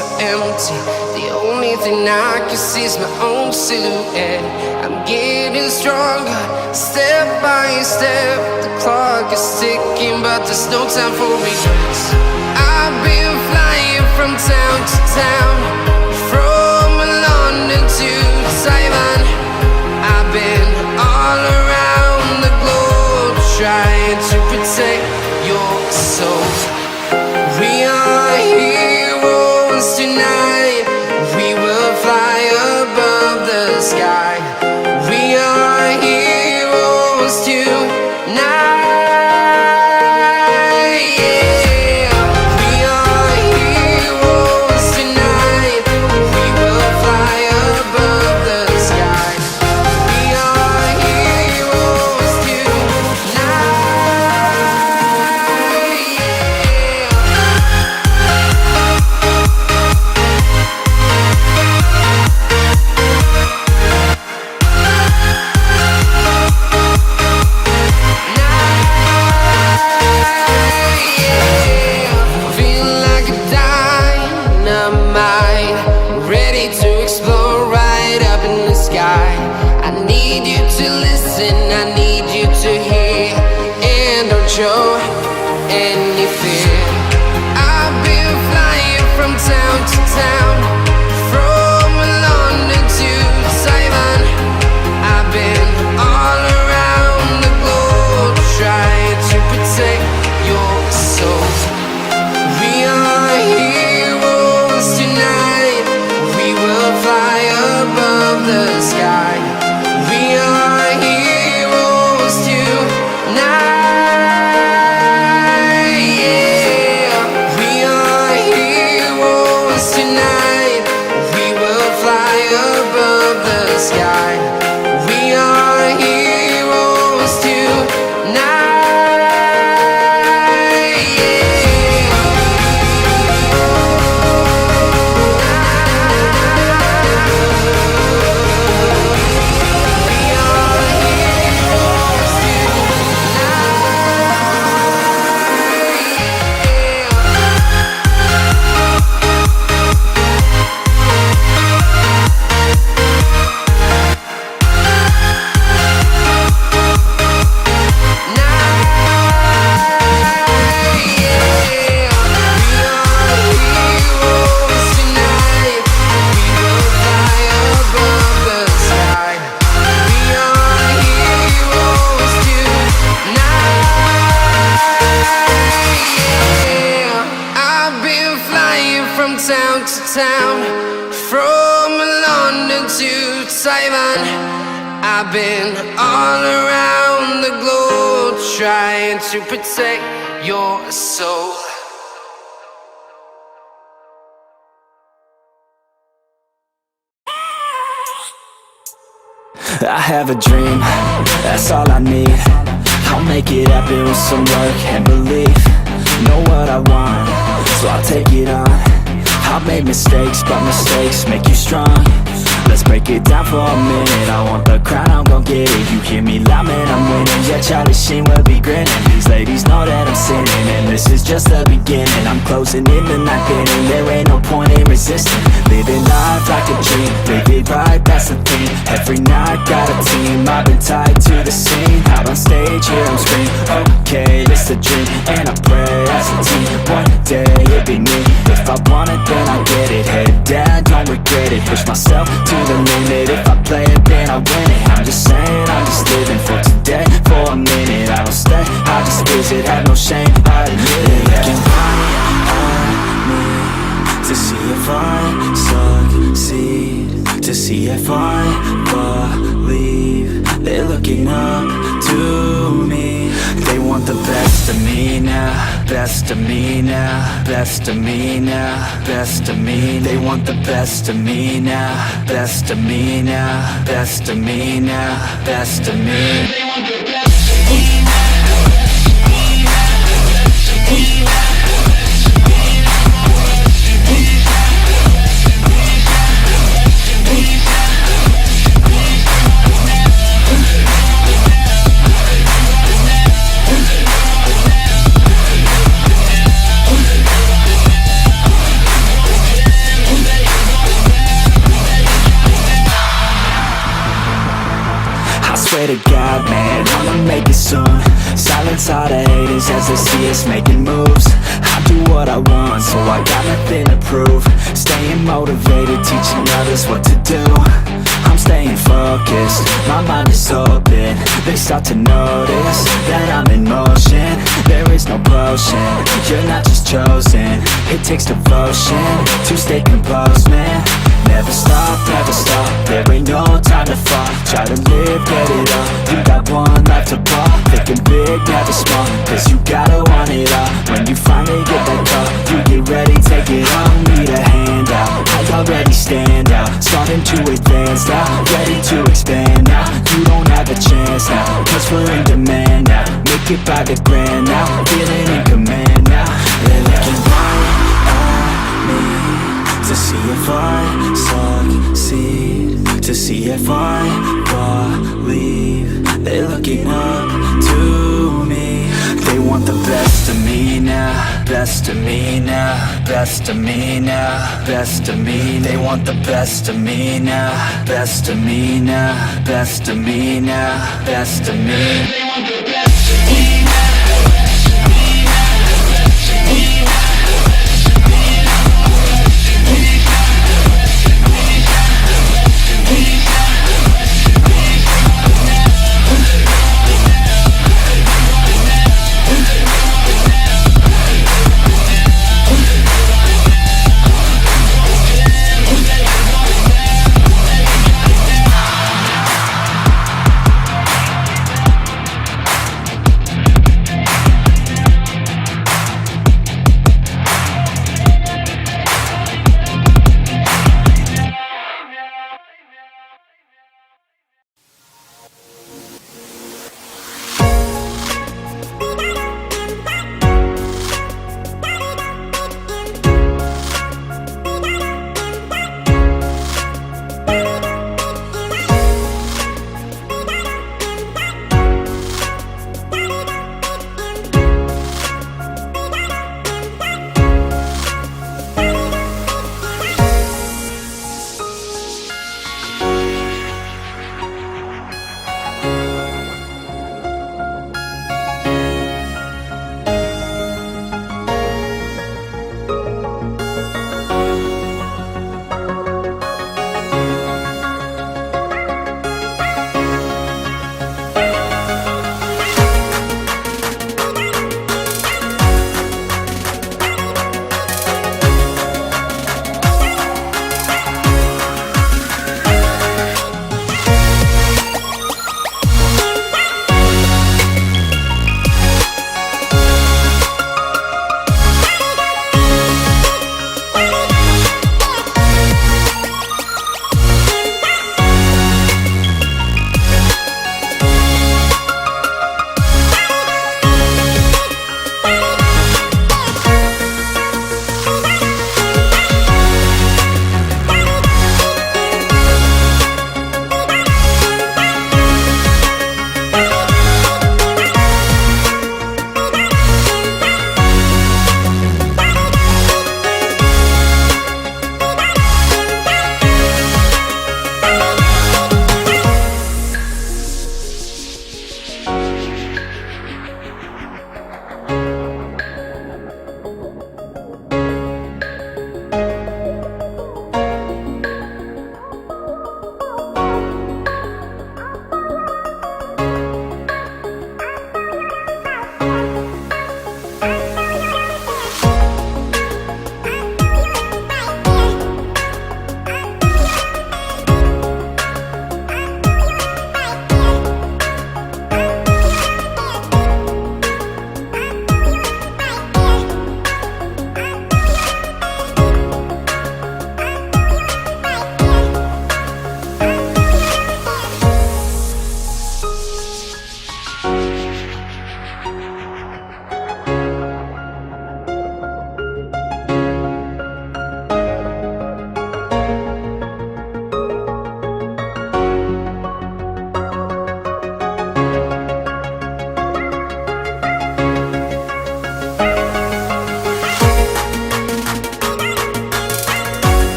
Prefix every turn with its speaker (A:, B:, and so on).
A: so empty. The only thing I can see is my own silhouette. I'm getting stronger, step by step. The clock is ticking, but there's no time for regrets. I've been flying from town to town, from London to Taiwan. I've been all around the globe, trying to protect your soul. We are heroes tonight. We will fly above the sky. We are heroes tonight. Yeah. We are heroes tonight. We will fly above the sky. We are heroes tonight. Show any fear. I've been flying from town to town, from London to Taiwan. I've been all around the globe, trying to protect your soul. We are heroes tonight. We will fly above the sky. We are heroes tonight. Sky. We are heroes tonight. Yeah. We are heroes town to town, from London to Taiwan. I've been all around the globe, trying to protect your soul.
B: I have a dream, that's all I need. I'll make it happen with some work and belief. Know what I want, so I'll take it on. I've made mistakes, but mistakes make you strong. Let's break it down for a minute. I want the crown, I'm gon' get it. You hear me loud, man, I'm winning. Yeah, Charlie Sheen will be grinning. These ladies know that I'm sinning, and this is just the beginning. I'm closing in the night inning. There ain't no point in resisting. Living life like a dream, live it right, that's the thing. Every night, got a team, I've been tied to the scene. Out on stage, here I'm screaming, okay, this a dream. And I pray as a team, one day it'll be me. If I want it, then I get it. Head down, don't regret it. Push myself to the limit. If I play it, then I win it. I'm just saying, I'm just living for today. For a minute, I don't stay, I just visit. Have no shame, I admit it. Looking right at me to see if I succeed, to see if I believe. They're looking up to me. They want the best of me now, best of me now, best of me now, best of me. They want the best of me now, best of me now, best of me now, best of me. They want the best of me now. to God, man, I'ma make it soon. Silence all the haters as they see us making moves. I do what I want, so I got nothing to prove. Staying motivated, teaching others what to do. I'm staying focused, my mind is open. They start to notice that I'm in motion. There is no potion, you're not just chosen. It takes devotion to stay composed, man. Never stop, there ain't no time to fall. Try to live, get it up, you got one life to ball. Thinking big, never small, cause you gotta want it all. When you finally get that call, you get ready, take it on. Need a handout, I already stand out. Starting to advance now, ready to expand now. You don't have a chance now, cause we're in demand now. Make it by the grand now, feeling in command now. They're looking right at me to see if I succeed, to see if I believe. They're looking up to me. They want the best of me now, best of me now, best of me now, best of me. They want the best of me now, best of me now, best of me now, best of me. They want the best.